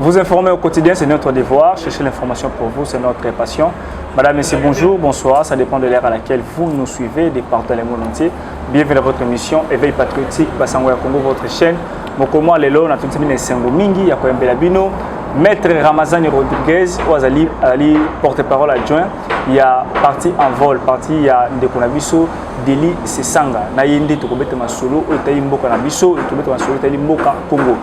Vous informer au quotidien, c'est notre devoir. Chercher l'information pour vous, c'est notre passion. Madame, Messieurs, bonjour, bonsoir. Ça dépend de l'ère à laquelle vous nous suivez, de partout dans le monde entier. Bienvenue à votre émission Éveil Patriotique, Basangoya Congo, votre chaîne. Mokomo Lelo, na toute mine Sengo Mingi, Yakoyembe Labino, Maître Ramazani Rodriguez, Ouazali, Ali, porte-parole adjoint. Il y a parti en vol, parti il y a Ndekonabiso, Deli Sesanga. Naïndi, Tokobete Masolo, Otaï Mboka Nabiso, Tokobete Masolo, Otaï Mboka Congo.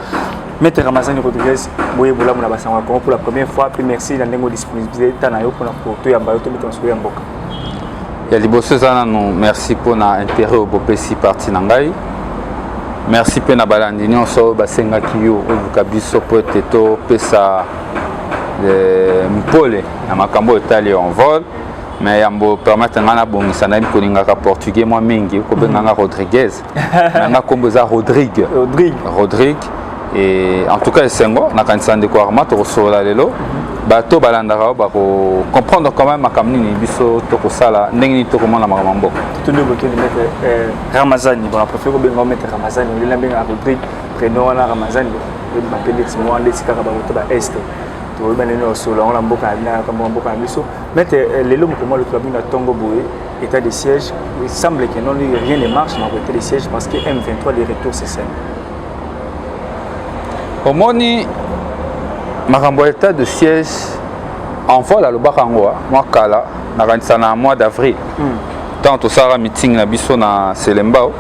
Maître Ramazani Rodriguez, Boye Boula Mouna Basangoya Congo pour la première fois. Puis merci d'être disponible Tanayo pour la photo Yambayo, Tokobete Masolo Mboka. Il y a des bosses, merci pour l'intérêt au Bopesi parti Nangai. Merci pour la balandine, so basenga kiyo obukabiso poteto pesa mpole na makambo etali en vol mais yambo permettre ngana bongisa na kolinga ka portugais moi mingi ko benganga Rodriguez nga kombo za Rodrigue et en tout cas sengo na kanisa ndeko arma to sola lelo bato balandaka ba ko comprendre quand même makamni ni biso to ko sala ndenge to ko mona makambo tout le boto de Ramazani bon préfère ko benga mettre Ramazani le lambenga Rodrigue prénom na Ramazani le m'appeler moi ndesika ka ba to ba est to ba neno sola on la mboka na ka mboka biso mettre lelo mo le club na Tongo Boé état de siège il semble que non rien ne marche dans l'état de siège parce que M23 les retours c'est ça au moni makambo état de siège en vol à Lobakangoa moi kala na mois d'avril tant to sara meeting na biso na Selembao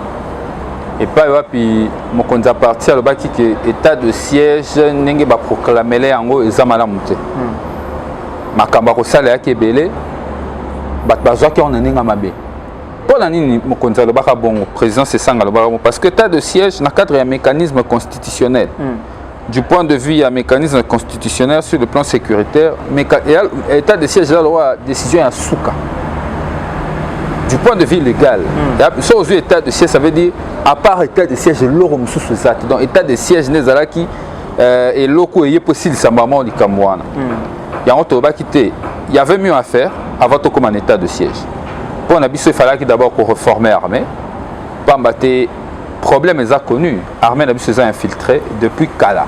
et pas wapi mokonza parti à baki que état de siège ndenge ba proclamer yango ezamala muté makambo ko sala yake belé bat bazwa ki on ndinga mabe pour nini mokonza lobaka bongo président c'est sanga lobaka parce que état de siège na cadre ya mécanisme constitutionnel du point de vue, il y a un mécanisme constitutionnel sur le plan sécuritaire, mais l'état de siège, la loi, décision à Souka. Du point de vue légal, ça aux état de siège, ça veut dire, à part état de siège, l'euro sous donc état de siège, qui et locaux, il est possible, ça m'a dit Kamouana. Il y avait mieux à faire avant de comme un état de siège. Pour un il fallait d'abord qu'on reforme l'armée, pas battre. Problème est connu. L'armée a été infiltrée depuis Kala.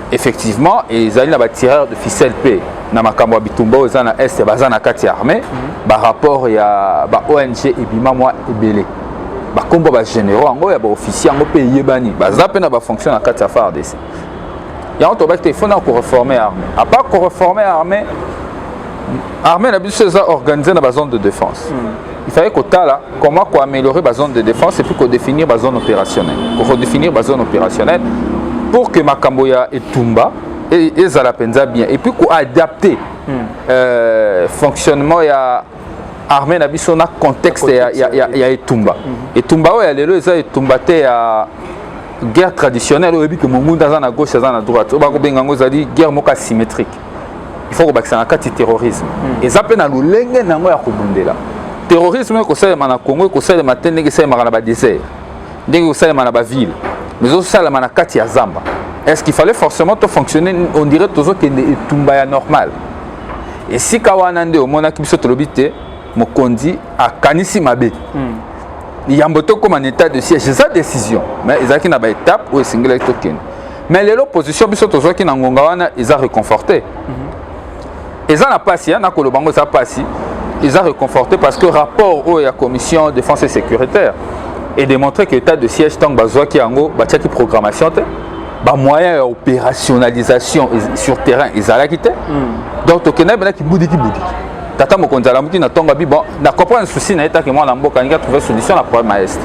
Effectivement, ils ont un tireur de ficelle P. Dans Makambo Bitumba, ils ont un Est, ils ont un armée. Par rapport à ONG et Bimamwa et Belé. Par contre, les généraux, il y a des officiers qui ont payé. Ils ont fonctionné dans 4 affaires. Il faut reformer l'armée. À part reformer l'armée, l'armée a été organisée dans la zone de défense. Il fallait qu'on comment améliorer la zone de défense et puis qu'on définir la zone opérationnelle. Qu'on redéfinir la zone opérationnelle pour que Makamboya et Tumba et Zalapenza bien. Et puis qu'on adapter le fonctionnement de l'armée dans le contexte de Tumba. Et Tumba, il y a Tumba à guerre traditionnelle, où il y a des gens à gauche et à droite. Il y a une guerre asymétrique. Il faut que ça ait un terrorisme. Et ça peut être un terrorisme, c'est le Congo, c'est le matin, c'est le désert, c'est la ville, mais aussi c'est le Zamba. Est-ce qu'il fallait forcément fonctionner, on dirait toujours que c'est Tumba normal. Et si Kawanande au monde qui se trouve Mokondi à Kanisi Mabe, il y a un comme un état de siège, c'est sa décision, mais il y a une étape où il single token. Mais l'opposition qui toujours qui n'angongawana, ils ont réconforté. Ils ont pas si, na kolobango ça pas si. Ils ont réconforté parce que le rapport à la commission de défense et sécuritaire est démontré que l'état de siège tant que qui en qui programmation moyen d'opérationnalisation sur terrain ils ont quitté donc au Kenya qui boudi tata mokonzala muti na tonga bi bon na comprendre souci na état que moi na mboka nga trouver solution à problème est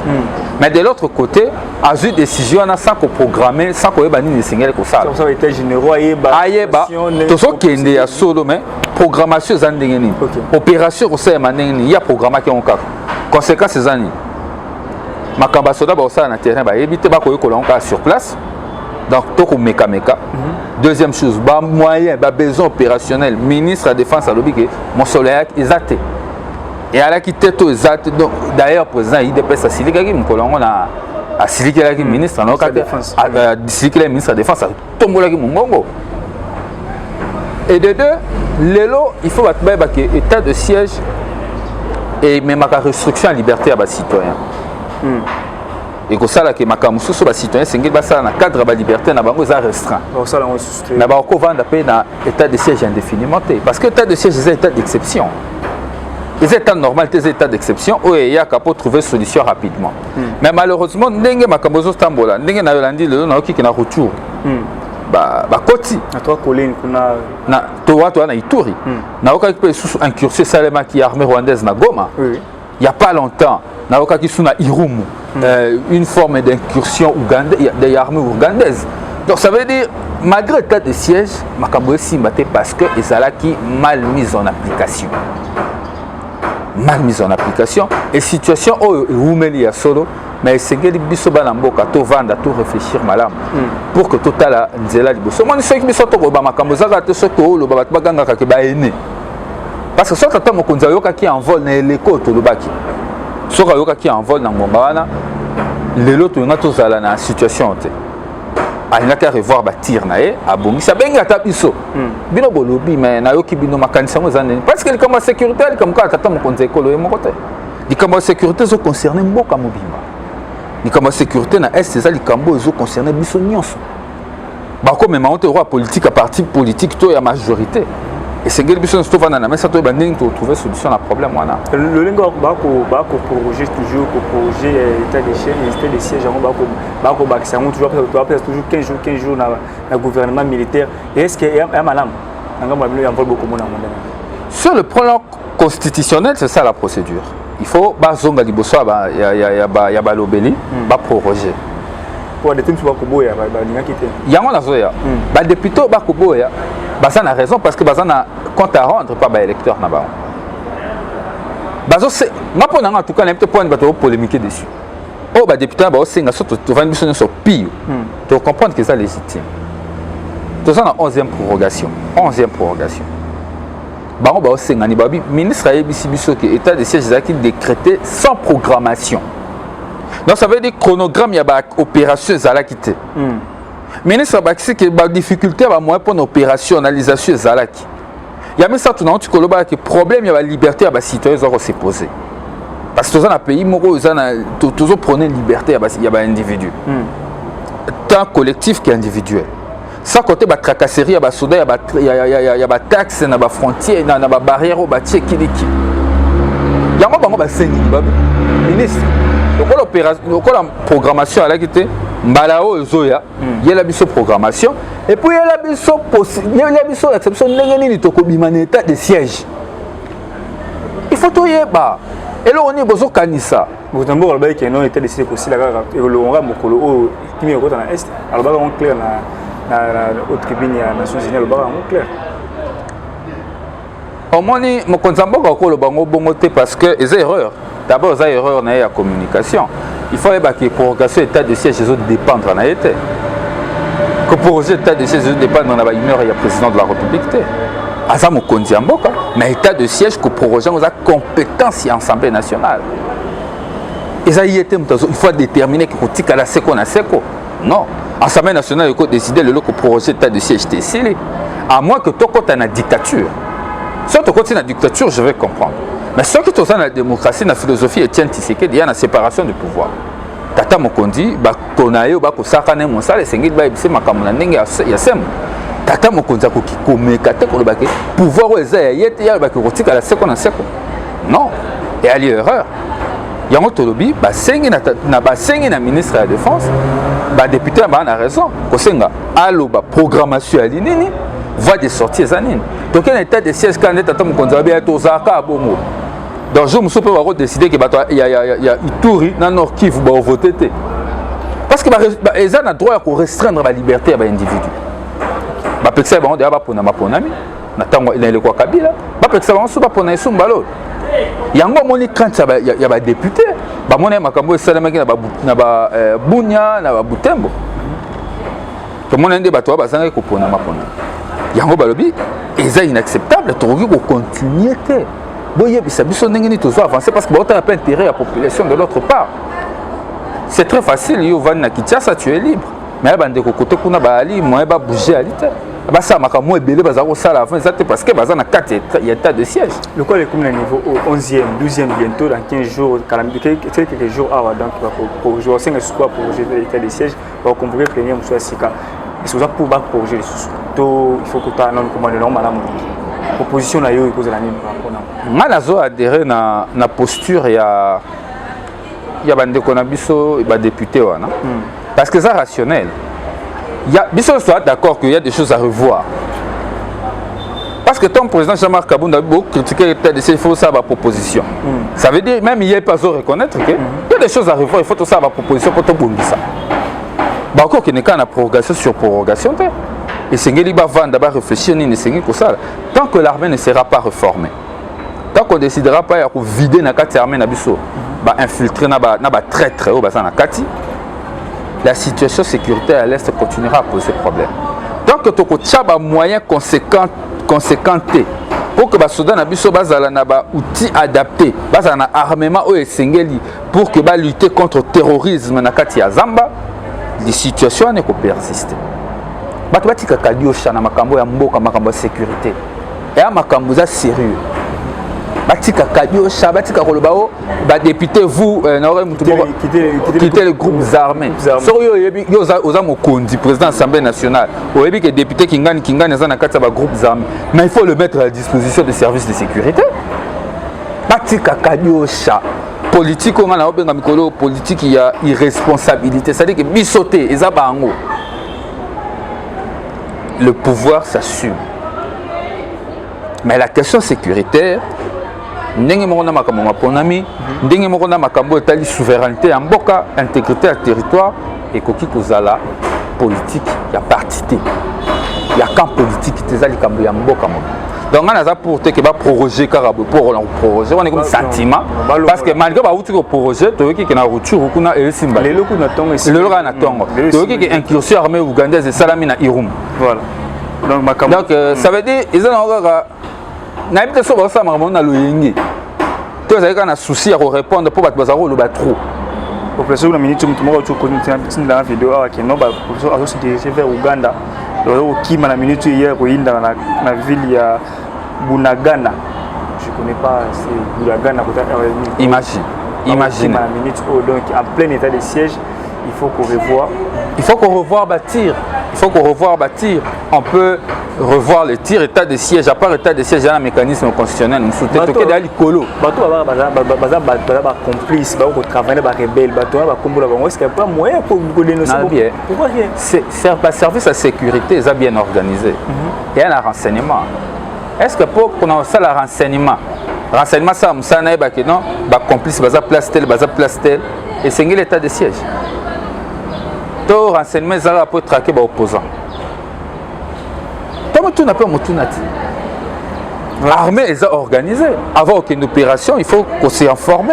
mais de l'autre côté a eu décision na sans ko programmer sans ko yeba ni single ko sala ça été généraux ayeba to so kende ya solo mais programmation za ndenge ni opération ko sala ndenge ni ya programmation on ka conséquences za ni makamba soda ba sala na terrain ba éviter ba ko yokola on sur place donc toko meka deuxième chose ba moyen ba besoin opérationnel ministre de la défense a lobby que mon soleil est athée et à la quitté tout exact donc d'ailleurs président IDPS a silika ki mkolongo na a silika ki ministre na ka défense silika ministre de la défense a tombola ki mongongo et de deux lelo il faut battre que état de siège et même la restriction à la liberté à bas citoyens et que ça là que makambo soso ba citoyen sengeli ba ça na cadre ba liberté na bango za restreint ça là on suscite na ba ko vendre pe na état de siège indéfiniment parce que état de siège c'est état d'exception. Les états normaux, les états d'exception, où il y a qu'à trouver solution rapidement. Mais malheureusement, ndenge makambo zo tambola, ndenge na yolandi le na okiki na retour. Ba koti. Na toi Colin kuna na toi na Ituri. Na okaki pe sous incursion Salema qui armée rwandaise na Goma. Oui. Il y a pas longtemps, na okaki sous na Irumu, une forme d'incursion ougandaise, des armées ougandaises. Donc ça veut dire malgré l'état de siège, makambo simbate parce que ezalaki mal mise en application. Mal mise en application et situation où il y a solo mais c'est que les biso banamboka to vendre to réfléchir malam pour que total nzela liboso moi c'est que biso to ko ba makambo zaka te so to lo ba baganga ka ke ba ene parce que so ka tamo konza yoka ki en vol na leko to lo baki so ka yoka ki en vol na ngomba wana lelo to nga to zala na situation te il a qu'à revoir bâtir nae abongi ça benga ta biso bino bolobi mais na yoki bino makanisa ngo zanene parce que comme sécurité comme ka tata mo konza ekolo e mo côté di comme sécurité zo concerner mboka mobimba di comme sécurité na est ça li kambo zo concerner biso nyonso ba ko même on te roi politique à parti politique to ya majorité et c'est que biso sto vana na mais ça to banding to trouver solution à problème wana le lingo ba ko projet toujours ko projet état de siège ba ko bakisa toujours 15 jours na gouvernement militaire et est-ce que ya malam nga ba bilo ya vol beaucoup mona monde sur le plan constitutionnel c'est ça la procédure il faut ba zonga liboso ba ya ba lobeli ba proroger pour des teams ba ko boya ba ninga kité yango na zoya ba député ba ko boya baza na raison parce que baza na compte à rendre par ba électeur na ba bazo c'est nga pona en tout cas n'importe point bato polémiquer dessus oh ba député ba osenga surtout to vendre biso sur pire to comprendre que ça légitime to ça na 11e prorogation bango ba osenga ni babi ministre ayebisi biso que état de siège zaki décrété sans programmation donc ça veut dire chronogramme ya ba opération zalaki te ministre bakisi que ba difficulté ba moyen pour opérationnalisation zalaki ya mais ça tout na tu koloba que problème ya ba liberté ya ba citoyen zo se poser parce que dans un pays moko za na toujours prôner liberté ya ba individu tant collectif qu'individuel sans côté ba tracasserie ya ba soda ya ba taxe na ba frontière na ba barrière ba tchekiliki yango bango ba sengi ba ministre donc la programmation à la quitté mbalao zoya yela biso programmation et puis yela biso exception ndenge ni to kobima na état de siège il faut to yeba et là on est bozo kanisa botambo ba ke non état de siège aussi la et le on mokolo o kimi ko na est alors ba on clair na haute tribune ya Nations Unies le ba on clair au moni mokonzambo ko le bango bongo te parce que les erreurs d'abord les erreurs na ya communication il faut que la prorogation état de siège dépendre en été que projet état de siège dépendre dans la humeur et le président de la République asa mokonzi ya mboka mais état de siège que projet aux compétences et assemblée nationale il faut déterminer que tika la seko na seko non assemblée nationale il faut décider le projet état de siège décidé à moins que toi quand tu na dictature si tu continues la dictature je vais comprendre. Mais ce qui est dans la démocratie, la philosophie Etienne Tshisekedi, il y a une séparation du pouvoir. Tata Mokondi, Konayo, Sakane, Monsale, Sengi, Baïbse, Makamuna, Nenga, Yasem. Tata Mokonza, Kikome, Kate, Kolobake, pouvoir où il y a la seconde en seconde. Non, et à l'erreur. Yango Tolobi, Sengi na ministre de la Défense, député a raison, Kosenga, allo, programmation à l'inini, voie de sortie zanine. Donc il y a un état de siège quand Tata Mokonza, il y a Tozaka, Bongo. Donc je me suis décidé qu'il y a Ituri dans le Nord Kivu va voter parce que les gens ont droit à restreindre la liberté à l'individu. Ba peksa ba on pour na maponami na tango il est quoi Kabila ba peksa ba on so ba pona isumbalo yango moni crainte ya ba député ba mona makambo esalamaki na ba Bunya na ba Butembo to mona ndé bato ba zanga ko pona mapona yango balobi eza inacceptable to ko continuer te. Avancer parce que tu n'as pas intérêt à la population de l'autre part. C'est très facile, tu es libre. Mais tu as bouger à l'ité. bah ça makambo ebele bazako sala avant ça parce que bazana 4 états de siège. Le quoi est comme le niveau au 11e, 12e bientôt dans 15 jours quelques jours avant donc pour jouer 5 espoirs pour l'état de siège pour convoquer premier monsieur Sika. Et c'est ça pour bac pour gérer tout il faut que tu as non commande normal proposition na yo cause la nini par rapport na. Nga nazo adhérer na posture ya bande konabiso ba député wana. Parce que ça rationnel. Biso soit d'accord qu'il y a des choses à revoir. Parce que ton président Jean-Marc Kabounda a beaucoup critiqué l'état de siège, il faut ça ma proposition. Ça veut dire même il n'y a pas à reconnaître qu'il y a des choses à revoir, il faut tout ça ma proposition pour tout le ça. Bah encore qu'il n'y ait qu'une prorogation sur prorogation. Et c'est qu'il va d'abord réfléchir ni ne que ça. Tant que l'armée ne sera pas réformée, tant qu'on ne décidera pas de vider la carte armée nabiso, bah infiltrer na ba très très haut bazana kati. La situation sécuritaire à l'Est continuera à poser problème. Donc, tu as un moyen conséquent pour que les soldats aient un outil adapté, un armement pour que lutter contre le terrorisme dans Zamba, les situations ne persistent. Tu as un sécurité. Et un sérieux. Batika Kadio, Shabatika Kolobao, député, vous, quittez les groupes armés. Soyo, Ozamo Kondi, président de l'Assemblée nationale, ou que député Kingani, Nazana groupes armés. Mais il faut le mettre à la disposition des services de sécurité. Batika Kadio, politique, on a un politique, il y a irresponsabilité. C'est-à-dire que bisoté, Ezabango. Le pouvoir s'assume. Mais la question sécuritaire, ndenge moko na makambo maponami ndenge moko na makambo etali souveraineté ya mboka intégrité ya territoire ekoki kozala politique ya parti te ya camp politique te ezali likambo ya mboka moko donc nga naza pour te ke ba proroger kaka pour proroger on est comme sentiment parce que malgré ba uti ko proroger toyoki ke na rupture kuna esimba lelo kuna tongo lelo kana tongo toyoki ke incursion armée ougandaise salami na Irum voilà donc makambo donc ça veut dire ils ont kaka na habite so ba sa makambo na loyengi tu as un souci à répondre pour battre le trop. Pour professeur la minute tu m'as dit que dans la vidéo que non bah professeur a aussi dirigé vers Ouganda. Au Kima la minute hier au Inda dans la ville ya Bunagana. Je connais pas c'est Bunagana imagine la minute donc en plein état de siège, il faut qu'on revoie. Il faut qu'on revoie bâtir. On peut revoir le tir, état de siège. À part état de siège, il y a un mécanisme constitutionnel. Nous souhaitons que les alcoolos. Bateau va complice, va travailler, va rebelle, bateau va combattre. Est-ce qu'il n'y a pas moyen pour dénoncer? Pourquoi rien? C'est un service à sécurité, ils ont bien organisé. Il y a un renseignement. Est-ce que pour qu'on ait ça, le renseignement, ça, ça n'a pas non, complice, va place tel, et c'est l'état de siège. Tout renseignement, ils ont pour traquer les opposants. L'armée est organisée. Avant qu'une opération, il faut qu'on s'y informe.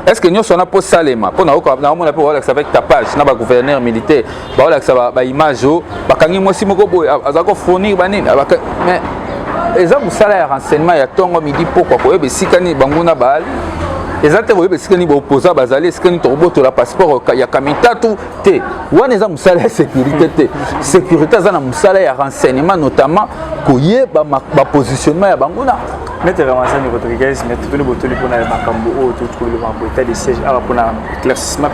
Est-ce que nous sommes là pour Salema? Pour nous, avec tapage, nous avons gouverneur militaire, nous avons une image, nous avons fournir. Mais les gens qui ont un renseignement, ils ont midi pourquoi si nous avons les autres qui ont opposé à la passeport, il y a tout. Il y a un sécurité. Sécurité, il y a un renseignement, notamment, qu'il y a un positionnement. Maître Ramazan, votre regard, mais tout le monde pour la Macambo, tout le état de siège, pour l'éclaircissement,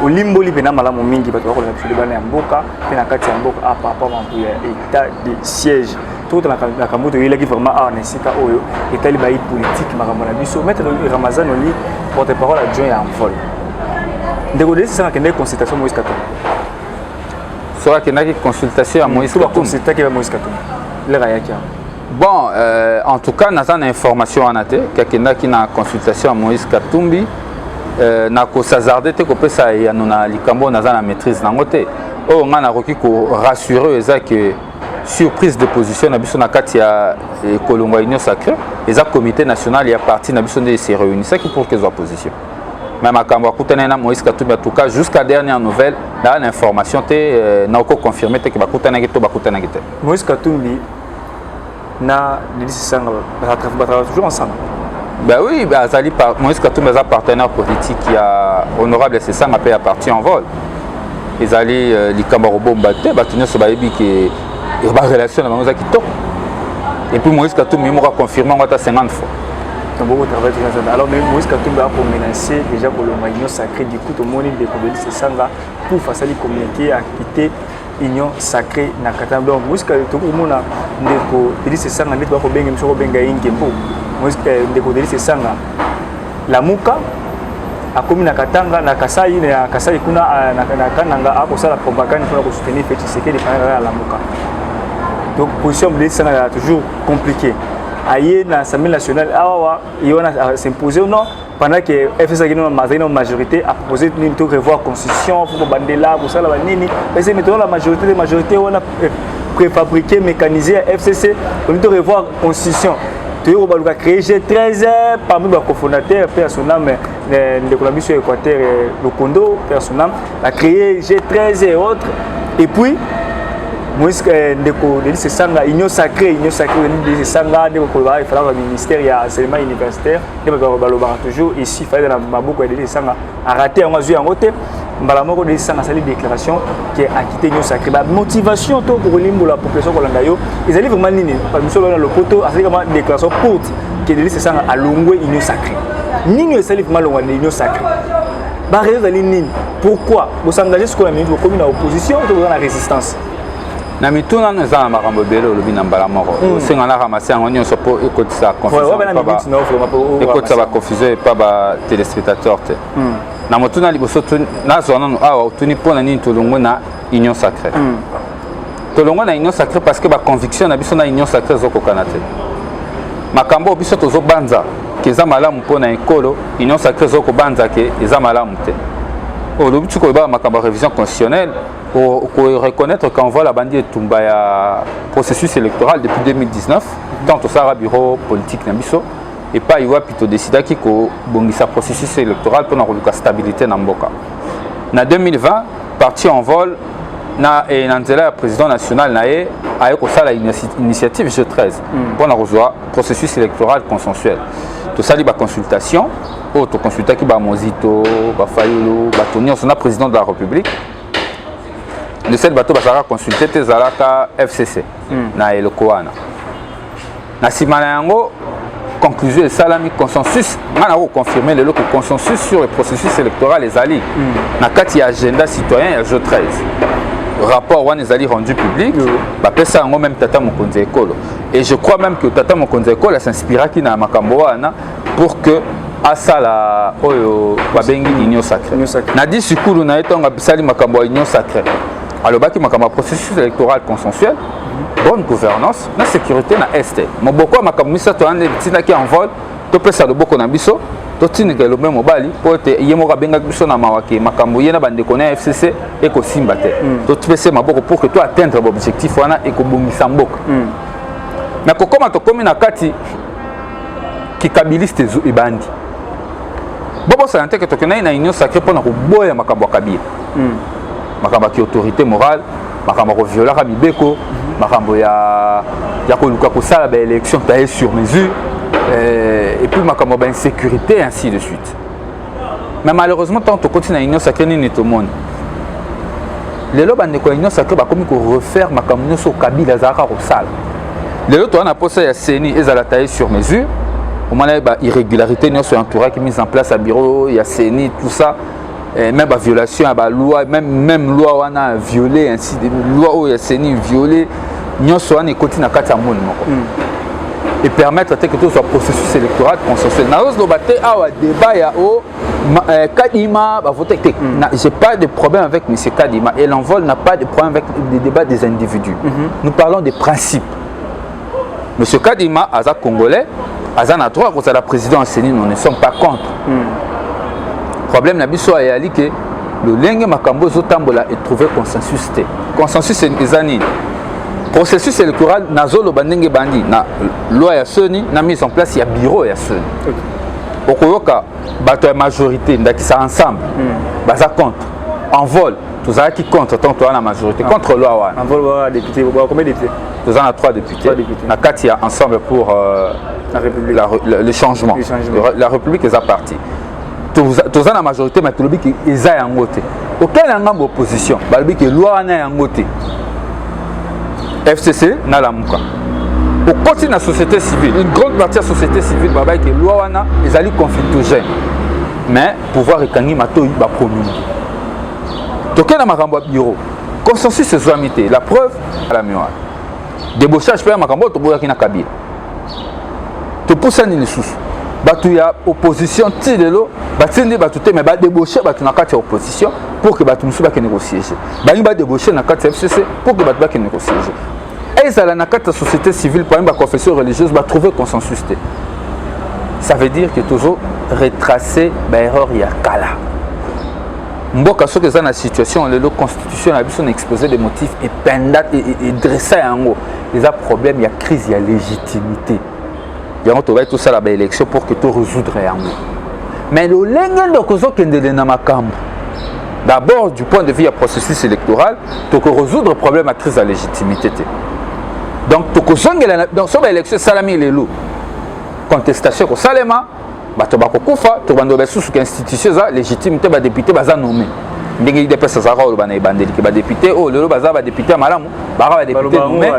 au limbo, il y a un mingi, parce que vous avez un boka, puis un boka par rapport à l'état de siège. Tout dans la Cameroun, il y a vraiment un Nesika Oyo, état politique, Maître Ramazan, porte-parole adjoint à Envol. Dégoûté, c'est ça qu'il y a une consultation à Moïse Katumbi. C'est qu'il y a une consultation à Moïse Katumbi. Bon, en tout cas, nous avons une information en athée, quelqu'un qui a une consultation à Moïse Katumbi, nous avons s'azardé que ça y a une maîtrise dans le côté. On a rassuré que surprise de position na biso na kati ya Kolongo Union Sacrée, les comité national et parti na biso de se réunir, c'est qui pour que soit position. Même à Kambakutana na Moïse Katumbi en tout cas jusqu'à dernière nouvelle, là l'information té na ko confirmer que bakutana ke to bakutana ke. Moïse Katumbi na Sanga va travailler toujours ensemble. Ben oui, Azali Moïse Katumbi est un partenaire politique qui a honorable Sanga paye à partir en vol. ezali likambo robomba te bato nyonso bayebi ke relation na bango eza kitoko et puis Moïse Katumbi moko confirmé ngo ata 50 fois. Beaucoup travail alors même Moïse Katumbi a pour menacer déjà pour le union sacrée du coup tout le monde découvert ce sanga pour faciliter communiquer à quitter union sacrée na Katanga donc Moïse Katumbi mona ndeko dit ce sanga ndeko ko benga mso ko benga ingembo Moïse ndeko dit ce sanga la muka a commis na Katanga na Kasai na Kasai kuna na Kananga a ko sala propagande pour soutenir Félix Tshisekedi pendant la muka donc position de ça est toujours compliqué ailleurs dans l'Assemblée nationale il y a s'imposer ou non pendant que FCC a une majorité a proposé de revoir la constitution pour bander là pour ça la nini mais c'est maintenant la majorité on a préfabriqué mécanisé FCC pour de revoir la constitution tu as créé G13 parmi les cofondateurs personnel de la mission Équateur le Kondo personnel a créé G13 et autres et puis Moïse ndeko c'est sanga union sacrée c'est sanga ndeko ba il fallait le ministère il y a enseignement universitaire ndeko ba toujours ici il fallait dans maboko de sanga a raté en azui en côté mbala moko de sanga sali déclaration qui a quitté union sacrée ba motivation to pour limbo la population kolanda yo ils allaient vraiment nini par monsieur le poto a vraiment déclaration courte qui de c'est sanga a longwe union sacrée nini sali vraiment longwa union sacrée ba raison nini pourquoi vous s'engager sur la minute vous comme une opposition ou dans la résistance na mituna no za makambo belo lobi na mbala moko senga na ramasser en union sopo ekotisa confusion ekotisa ba confusion pa ba téléspectateurs te na motuna liboso na zona no awa tuni pona nini tolongo na union sacrée tolongo na union sacrée parce que ba conviction na biso na union sacrée zoko kanate makambo biso tozo banza ke za malamu pona ekolo union sacrée zoko banza ke eza malamu te o lobi tuko ba makambo révision constitutionnelle pour reconnaître qu'on voit la bandit de Tumba processus électoral depuis 2019 tant au Sahara bureau politique Nabiso et pas il va plutôt décider qu'il y a processus électoral pour la stabilité dans Mboka. En 2020 parti en vol na et Nanzela président national nae a eu ça l'initiative G13 pour la processus électoral consensuel. Tout ça liba consultation auto consulta qui ba Mozito ba Fayolo ba Tony on a président de la République. Le seul bateau va consulter tes alaka FCC na elokoana na simana yango conclusion et salami consensus on a confirmé le consensus sur le processus électoral les alliés na kati agenda citoyen G13 rapport one les alliés rendu public ba pesa yango même tata mokonzi ekolo et je crois même que tata mokonzi ekolo s'inspira ki na makambo wana pour que asala oyo babengi union sacrée na dit sikulu na etonga bisali makambo union sacrée. Alors, il y a un processus électoral consensuel, bonne gouvernance, la sécurité na est. Mais beaucoup de commissaires qui envolent, tu peux faire le beaucoup na biso, tu tiens le même mobile pour te yemoka benga biso na mawaki, makambo yena bande connaît FCC et ko simbate. Tu peux faire maboko pour que tu atteindre l'objectif wana et ko bungisa mboka. Mais comment tu comme na kati qui kabiliste zo ibandi. Bobo ça que tu connais na union sacrée pour na ko boya makambo kabila. Makambo ki autorité morale makambo ko viola ka bibeko makambo ya koluka ko sala ba élection taillée sur mesure et puis makambo ba insécurité ainsi de suite mais malheureusement tant on continue à union sacrée ni tout le monde les loba ne ko union sacrée ba comme ko refaire makambo so kabila zaka ko sala les autres on a posé ya CENI ezala taillée sur mesure au moment ba irrégularité non sur entourage qui mise en place à bureau il y a CENI tout ça même la violation à la loi même loi on a violé ainsi de loi où il y a CENI violé nous sommes en continue à 4 mois et permettre que tout soit processus électoral consensuel na hausse lobaté awa débat ya o Kadima va voter j'ai pas de problème avec monsieur Kadima et l'envol n'a pas de problème avec les débats des individus nous parlons des principes monsieur Kadima aza congolais aza na droit à la présidence CENI nous ne sommes pas contre problème na biso ayali que le lenge makambo zotambola et trouver consensus té consensus c'est ezani processus électoral nazolo bandenge bandi na loi ya CENI na mise en place ya bureau ya CENI okoyoka bato ya majorité ndakisa ensemble baza contre en vol tous qui contre tant toi la majorité contre loi wana en vol wa député combien de députés tous en a 3 députés na kati ya ensemble pour la République le changement la République est à partie tous la majorité mais tout le qui eza yango te auquel ngambo opposition balobi que loi na yango te FCC na la muka au côté de la société civile une grande partie de la société civile baba que loi wana ezali conflictogène mais pouvoir ekangi matoyi ba promis toke na makambo bureau consensus ezwamité la preuve à la mémoire débauchage pe makambo to boyaki na Kabila to poussani lisusu batu ya opposition ti lelo batindi batu te mais ba débaucher batu na kati ya opposition pour que batu musu ba ke négocier ba ba débaucher na kati ya FCC pour que batu ba ke négocier et ça la na kati ya société civile pour ba confession religieuse ba trouver consensus te ça veut dire que toujours retracer ba erreur ya kala mboka soki eza na situation lelo constitution na biso na exposé des motifs et pendant et dressa yango eza problème ya crise ya légitimité yango to va tout ça la élection pour que tout résoudre yango mais le lengendo kozokendele na makambo d'abord du point de vue du processus électoral to ko résoudre le problème à crise à légitimité donc to kozongela donc so ba élection salami lelo contestation ko salema bato bakokufa to bando besusu ka institution za légitimité ba député baza nommé ndenge ide pesa za rolo bana ibandeli ke ba député o lelo baza ba député malamu ba député nommé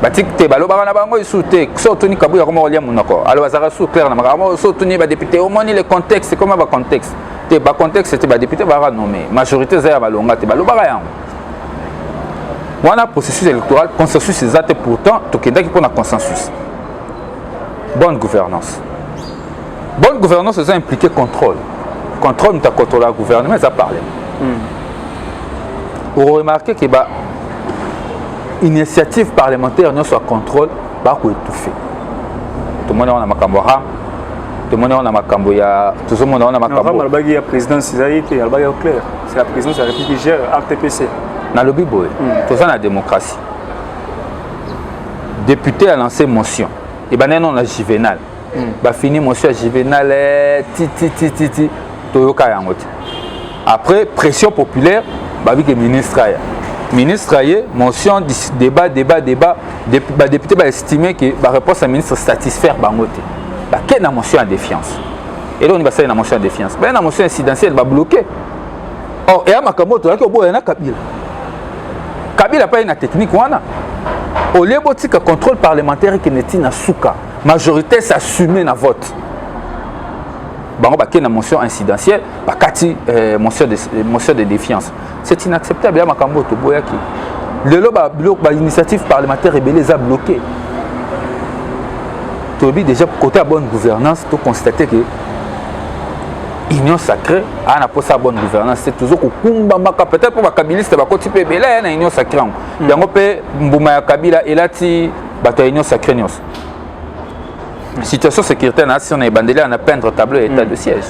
batikte balo bana bango isute so toni kabuya comme olia munako alo bazara sous clair na makamo so toni ba député au moni le contexte comment ba contexte te ba contexte c'était ba député ba nommé majorité za ba longa te balo ba yango wana processus électoral consensus exact pourtant to kenda ki pona consensus bonne gouvernance. Bonne gouvernance, ça implique contrôle. Contrôle, nous avons contrôlé le gouvernement, ça parle. Vous remarquez que l'initiative parlementaire, nous soit contrôle, bah quoi étouffé. Tout le monde a ma cambora, tout le monde a ma camboya, tout le monde a ma cambora. Il y a la présidence, c'est la présidence de la République qui gère RTPC. Dans le Bible, tout ça, la démocratie. Député a lancé motion. Et bien, non, on a Juvenal. Bah fini motion Juvenal ti toyoka yango. Après pression populaire bah vi que ministre aye motion débat bah député bah estimer que bah réponse à ministre satisfaire bango te. Bah quelle la motion à défiance. Et là on va ça une motion à défiance. Bah la motion incidentielle va bloquer. Or et à makambo to yaki oboya na Kabila. Kabila pas une technique wana. Au lieu de contrôle parlementaire qui n'est pas souka, majorité s'assumer dans vote. Bango ba na motion incidentielle, ba kati motion de défiance. C'est inacceptable ya makambo to boyaki. Lelo ba initiative parlementaire rebelle a bloqué. Tobi déjà côté à bonne gouvernance, to constater que union sacrée a pour sa bonne gouvernance c'est toujours kumba maka peut-être pour bakabiliste ba koti pe bela na union sacrée yango pe mbuma ya Kabila elati bato union sacrée nyos situation sécuritaire nation na bandeli na peindre tableau état de siège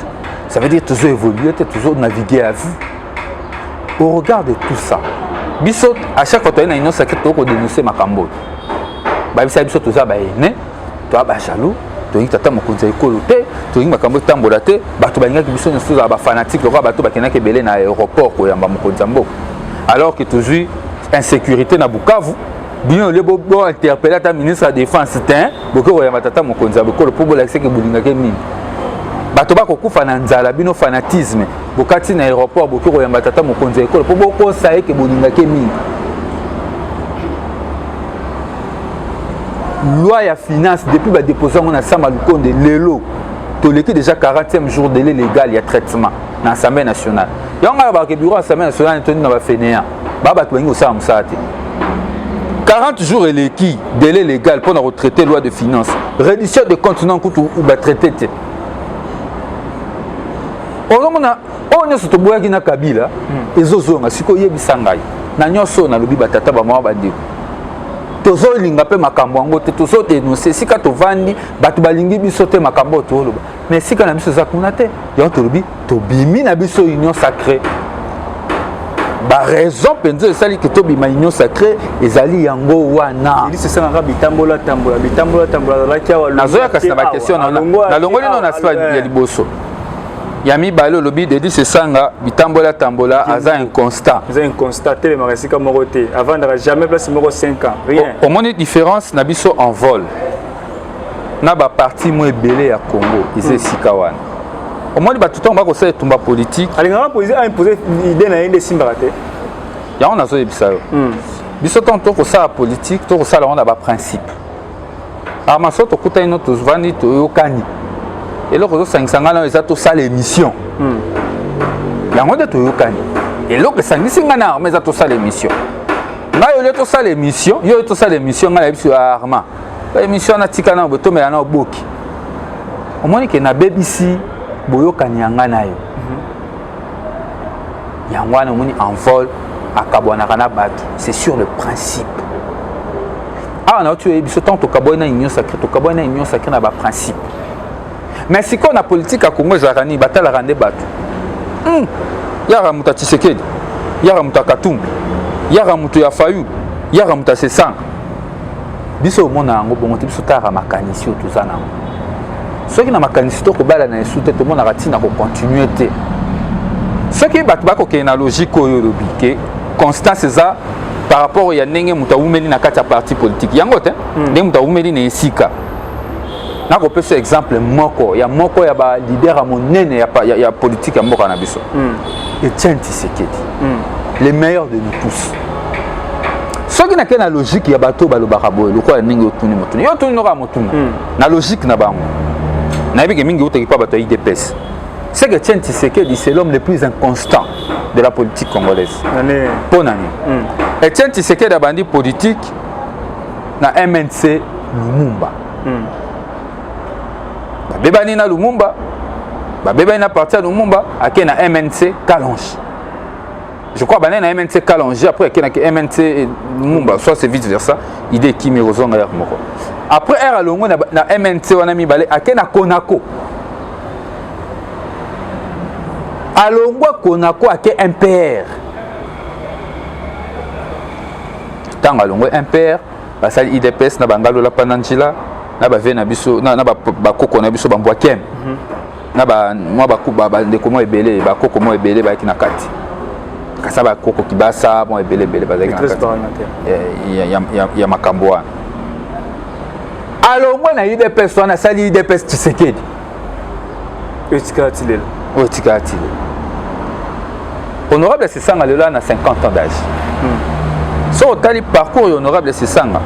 ça veut dire toujours évoluer toujours naviguer à vue au regard de tout ça biso à chaque fois na union sacrée to ko dénoncer makambo ba biso tout ça ba ene to ba jaloux toyi tata mokonzi ekolo te toyi makambo tambola te bato balingaki biso nyonso za ba fanatique lokwa bato bakendaki ebele na aéroport koyamba mokonzi mboka alors que toujours insécurité na Bukavu bien le bo interpeller ta ministre de défense te boko koyamba tata mokonzi ekolo po bolakise ke bolingaki mingi bato bakokufa na nzala bino fanatisme bokati na aéroport boko koyamba tata mokonzi ekolo po bokosa ke bolingaki mingi loi ya finance depuis ba déposer on a Samba Lukonde lelo to leki déjà 40e jour délai légal il y a traitement dans l'Assemblée nationale yanga ba ke bureau l'Assemblée nationale toni na ba fenea ba ba twangi osala musate 40 jours et leki délai légal pour retraiter loi de finance réduction de comptes non kutu ou ba traité te olomona onyo soto boyaki na Kabila ezozonga siko yebisa ngai na nyonso na lobi batata ba mwa ba ndeko tozo linga pe makambo yango te tozo dénoncer sika tovandi bato balingi biso te makambo toloba mais sika na biso za kuna te yo tolobi tobimi na biso union sacrée ba raison penzo esali ke tobima union sacrée ezali yango wana il c'est ça nga bitambola la kiawa nazoya kasi na ba question na longoli non na spa ya liboso Yami Balo lobby de dit c'est sanga bitambola tambola aza inconstant. C'est inconstant tele makasika moroté avant de jamais place moko 5 ans rien. Au moins différence na biso en vol. Na ba parti mo ebele ya Congo, ils sikawan. au moins ba tout temps ba ko ça tumba politique alingaka imposer idée na yende simbarate ya on a zo ebisa yo biso tant to ko ça politique to ko ça on a ba principe ama so to kuta ino to vani to yokani et là ko 500 na eza to ça l'émission yango de to yokani et là que ça nisinga na mais eza to ça l'émission na yo le to ça l'émission yo to ça l'émission ngala biso arma l'émission na tikana boto mais na oboki au moins que na BBC boyokani yanga na yo yangwa na moni en vol akabwana kana bato c'est sur le principe ah na tu es biso tant to kabona union sacrée na ba principe mais si qu'on a politique à Congo zarani batala rande bato yara muta Tshisekedi yara muta Katumbi yara muta ya Fayu yara muta Sesang biso mona yango bongo biso tara makanisi o tuzana ceux qui na makanisi to ko bala na esute to mona ratina ko continuer te ceux qui bat ba ko ke na logique oyo lobike constance eza par rapport ya ndenge muta umeli na kati ya parti politique yango te ndenge muta umeli na esika na ko pesa exemple moko ya ba leader a monene ya politique ya mboka na biso Etienne Tshisekedi le meilleur de nous tous ceux qui na ke na logique ya bato balobaka boye lokola ndenge otuni motuni yo tuni noka motuna na logique na bango na yebike mingi utaki pa bato IDPS c'est que Etienne Tshisekedi c'est l'homme le plus inconstant de la politique congolaise pour nani Etienne Tshisekedi a bandi politique na MNC Lumumba babebani na Lumumba babebani na parti ya Lumumba ake na MNC Kalonji je crois bané na MNC Kalonji après ake na MNC Lumumba soit c'est vice versa idée qui me rozonga ya moko après era alongo na MNC wana mibale ake na Konako alongwa Konako ake MPR tanga alongwa MPR basali IDPS na bangalo la pananjila na ba vena biso na ba koko na biso bambwa kem na ba mwa ba kuba ba ndeko mo ebele ba koko mo ebele ba kina kati kasa ba koko kibasa mo ebele ba za kina kati ya makambo wana alongwa na IDPS wana sali IDPS Tshisekedi etikatile honorable Sesanga lelo na 50 ans d'âge so tali parcours honorable Sesanga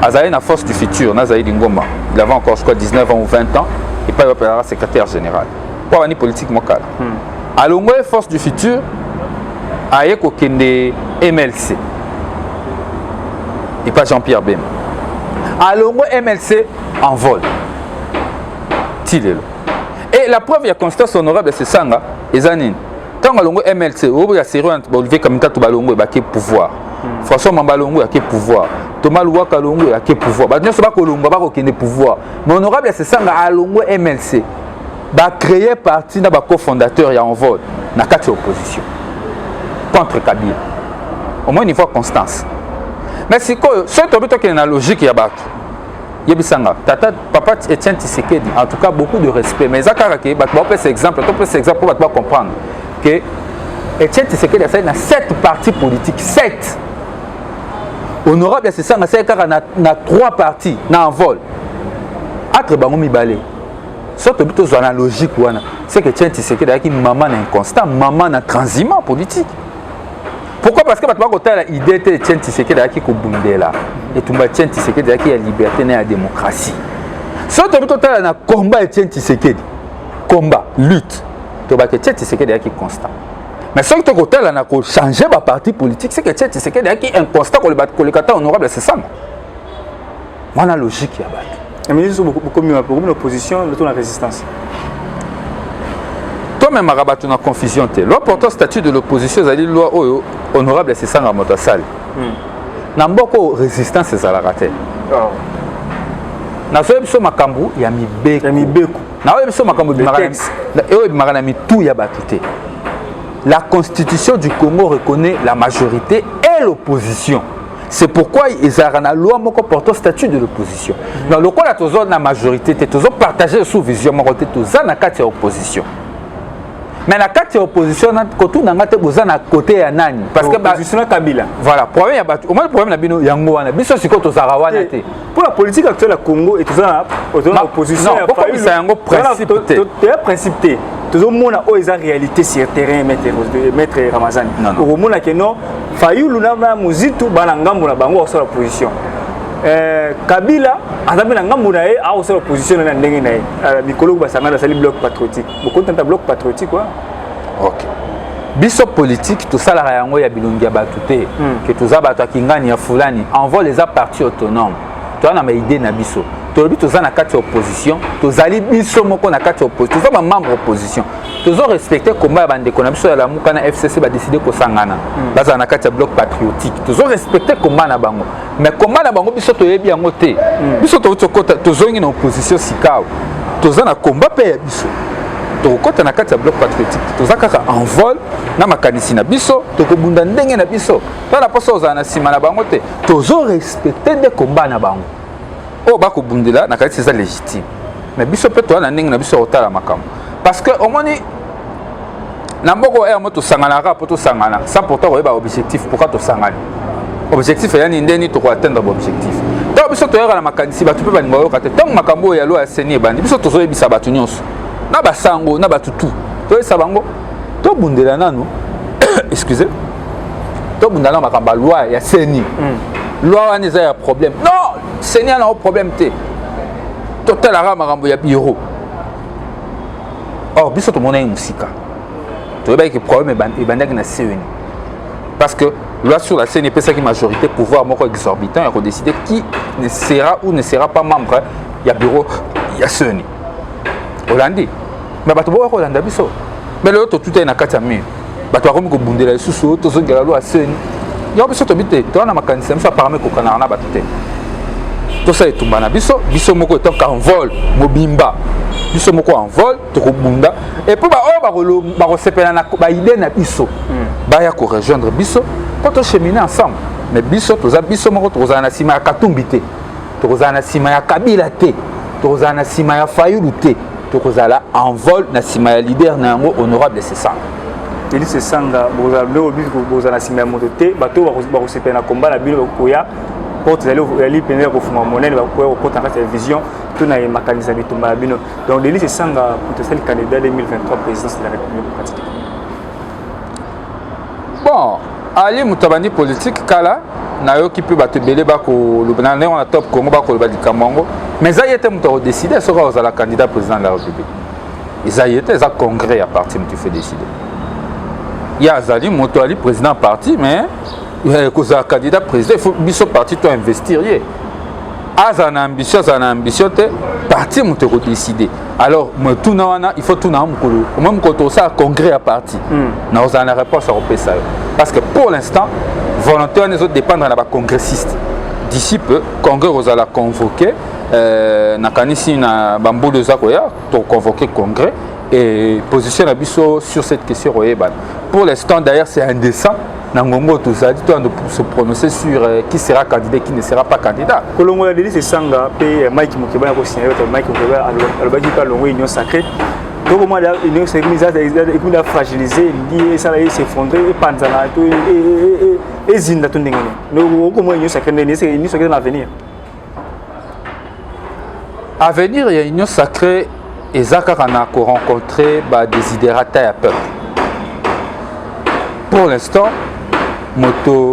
Azaï na force du futur, Nazaï Lingoma. Il avait encore, je crois, 19 ans ou 20 ans. Et pas il va secrétaire général. Pour une politique locale. Alors, moi, force du futur, Aïe Kokende MLC. Et pas Jean-Pierre Bem. Alors, moi, MLC en vol. Et la preuve, il y a constance honorable, c'est Sanga et Zanine. Tant que MLC, il y a sérieux, Olivier Kamita Toubalongo et Baké pouvoir. François Mambalongo a quel pouvoir, Thomas Louaka Longo a quel pouvoir. Bah, nous sommes pas Colombo, pas aucun pouvoir. Mais honorable, c'est ça, à Longo MLC, bah créer parti d'un cofondateur et en vol, n'a qu'à opposition contre Kabila. Au moins niveau constance. Mais c'est quoi, c'est un peu qui est une logique y a battu. Yebisanga, tata, papa Etienne Tshisekedi, en tout cas beaucoup de respect. Mais Zakara qui bah, on peut cet exemple, pour comprendre que Etienne Tshisekedi a 7 partis politiques, 7. Honorable, c'est ça, c'est car on a 3 partis en vol. Entre bango mibale. Surtout plutôt dans la logique, c'est que Etienne Tshisekedi a une maman inconstant, maman na transhumant politique. Pourquoi? Parce que maintenant quand l'idée de Etienne Tshisekedi a qui là et tout le Etienne Tshisekedi a qui la liberté et la démocratie. Surtout plutôt dans le combat Etienne Tshisekedi, combat, lutte. Tu vois que Etienne Tshisekedi a qui constant. Mais ce que tu as changé ma parti politique, c'est que Etienne Tshisekedi a qui inconstant pour le kata honorable, c'est ça. Voilà la logique qui a battu. Les ministres sont beaucoup mieux pour l'opposition, de toute la résistance. Toi-même, tu as une confusion. L'important statut de l'opposition, c'est la loi honorable, c'est ça dans notre salle. Dans beaucoup de résistance, c'est ça la raté. Dans ce cas, il y a mis Beku. Dans ce cas, la constitution du Congo reconnaît la majorité et l'opposition. C'est pourquoi ils ont la loi qui porte le statut de l'opposition. Dans le cas de la majorité, ils ont partagé sous vision, ils ont l'opposition. Mais la carte opposition, côté côté ya nani parce que l'opposition est Kabila. Voilà, problème au moins le problème na bino yango wana biso siko to zarawana te. Pour la politique actuelle à Congo et tout ça opposition pourquoi ça yango principe te principe te Toujours mona o eza réalité sur terrain maître Ramazani. Au mona que non Fayulu na muzitu bana ngambo na bango sur la position. Kabila azabe na ngambo na e a sur la position na ndenge na e. Mikolo ba sanga na sali bloc patriotique. Beaucoup de bloc patriotique quoi. OK. Biso politique tout ça la yango ya bilongi ya batute que tout ça bato kingani ya fulani envoie les partis autonomes. Toi na ma idée na biso. Tolobi toza na kati opposition, tozali biso moko na kati opposition, toza ba membre opposition. Tozo respecter combat ya bandeko na biso ya la muka na FCC ba décider ko sangana. Baza na kati ya bloc patriotique. Tozo respecter combat na bango. Mais combat na bango biso toyebi yango te. Biso tozongi na opposition sikao. Toza na combat pe ya biso. Tokota na kati ya bloc patriotique. Toza kaka en vol na makanisi na biso, tokobunda ndenge na biso. Tala poso oza na sima na bango te. Tozo respecter de combat na bango. Oh bako bundela na kati c'est légitime mais biso pe toi na ndenge na biso otala makambo parce que au moins na mboko ya moto sangana rapport to sangana sans pourtant oyeba objectif pourquoi to sangana objectif ya ni ndeni to ko atteindre objectif donc biso to yaka na makanisi batu pe baninga yo kate tant makambo ya lo ya seni bandi biso to zoyebisa batu nyonso na basango na batutu to yesa bango to bundela nanu excusez to bundala makambo loi ya seni loi wana eza ya problème non Seigneur n'a pas de problème. Total la marambo ya bureau. Or, biso to mona musika. Tu vois que le problème est bandé na CENI. Parce que loi sur la CENI peut ça qui majorité pouvoir moko exorbitant et décider qui ne sera ou ne sera pas membre ya bureau ya CENI. Hollandi. Mais bato bo Hollanda biso. Mais le autre tout est na kati ya mur. Bato akomi ko bundela susu to zo ngala loi CENI. Yo biso to bité to na makanisa biso parmi ko kana na bato te. Tout ça est tout bana biso moko est en vol mobimba biso moko en vol to bunda et puis ba sepela na ba idée na biso ba ya ko rejoindre biso pour to cheminer ensemble mais biso to za biso moko to za na sima ya Katumbite to za na sima ya Kabila te to za na sima ya Fayulu te to za la en vol na sima ya leader na ngo honorable c'est ça il se sanga boza na sima ya moto te bato ba ko sepela na combat na bilo ko ya porte ali pendant ko fuma monene ko porte en vision tout na makanisa bitumba bino donc Denis c'est sanga potentiel candidat 2023 présidence de la République. Bon ali mutabandi politique kala na yo qui peut battre belé ba ko lobana on a top Congo ba ko ba dikamongo mais ça y était muto décider sera aux la candidat président de la République ça y était ça congrès à partir tu fais décider il y a Zali muto ali président parti mais cause candidat président il faut biso parti to investir yé azana ambition te parti muto ko décider alors tout na il faut tout na mukolo même quand on ça congrès à parti na ozana réponse à repesa parce que pour l'instant volontaire les autres dépendre na ba congressiste d'ici peu congrès ozala convoquer na kanisi na bambulu zakoya to convoquer congrès et positionner biso sur cette question royeba pour l'instant d'ailleurs c'est indécent. Nangongo tout ça dit de se prononcer sur qui sera candidat qui ne sera pas candidat. Kolongo Denis c'est sanga pe Mike Mukeba ko signer Mike Mukeba alobaki pas longo union sacrée. Donc comment l'union sacrée il a fragilisé lié ça va s'effondrer et panzana et zinda tout ndengene. Donc comment union sacrée c'est union sacrée dans l'avenir. À venir il y a union sacrée et Zaka kana ko rencontrer ba désiderata à peuple. Pour l'instant moto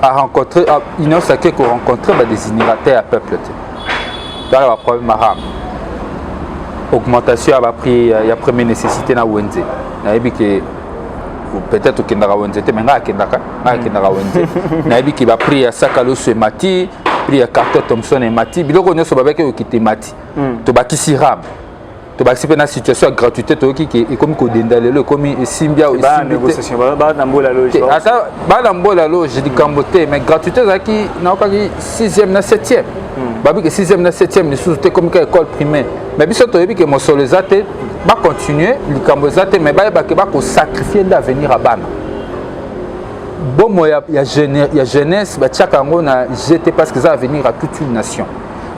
a rencontré union sacrée qu'on rencontrer des désiderata à peuple. Dans le problème maram augmentation a pris il y a première nécessité na Wenze. Na yebi que peut-être que ndara Wenze te menga kendaka na kendara Wenze. Na yebi que ba pris à Sakalo ce mati, pris à Carter Thompson et mati, biloko nyoso ba beke okite mati. To bakisi ram. To bakisi pe na situation de gratuité to ki et comme ko dendalelo comme simbia aussi. Ba négociation ba na mbola loge. Ata ba na mbola loge di kambote mais gratuité zaki na okaki 6e na 7e. Babi que 6e na 7e ni sous comme école primaire. Mais biso to yebi que mo solo zate ba continuer li kambo zate mais ba ke ba ko sacrifier d'avenir à bana. Bon ya jeunesse ba tchakango na jeter parce que ça avenir à toute une nation.